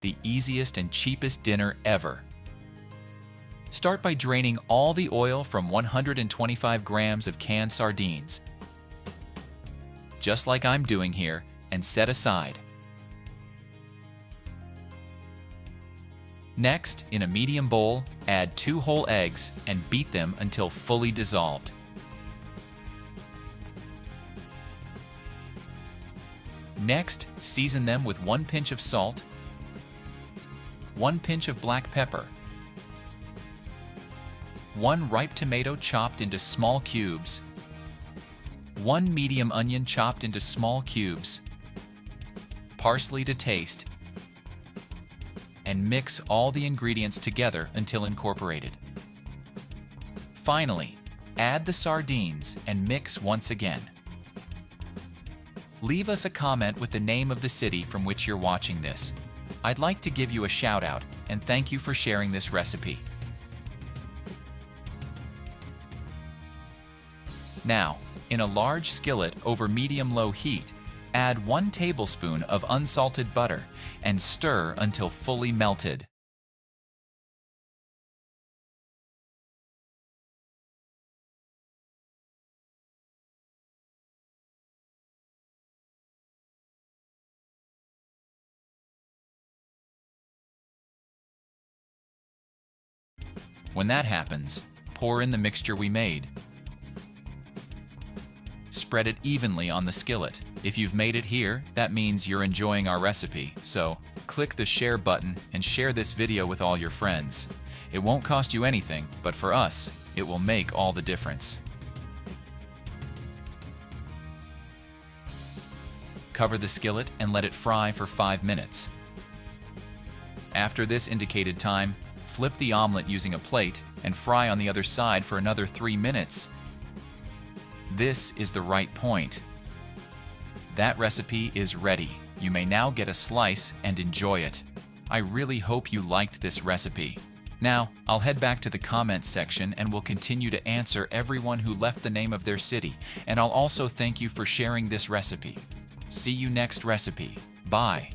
the easiest and cheapest dinner ever. Start by draining all the oil from 125 grams of canned sardines, just like I'm doing here, and set aside. Next, in a medium bowl, add 2 whole eggs and beat them until fully dissolved. Next, season them with 1 pinch of salt, 1 pinch of black pepper, 1 ripe tomato chopped into small cubes, 1 medium onion chopped into small cubes, parsley to taste, and mix all the ingredients together until incorporated. Finally, add the sardines and mix once again. Leave us a comment with the name of the city from which you're watching this. I'd like to give you a shout out and thank you for sharing this recipe. Now, in a large skillet over medium-low heat, add 1 tablespoon of unsalted butter and stir until fully melted. When that happens, pour in the mixture we made. Spread it evenly on the skillet. If you've made it here, that means you're enjoying our recipe, so click the share button and share this video with all your friends. It won't cost you anything, but for us, it will make all the difference. Cover the skillet and let it fry for 5 minutes. After this indicated time, flip the omelet using a plate and fry on the other side for another 3 minutes. This is the right point. That recipe is ready. You may now get a slice and enjoy it. I really hope you liked this recipe. Now, I'll head back to the comments section and will continue to answer everyone who left the name of their city, and I'll also thank you for sharing this recipe. See you next recipe. Bye.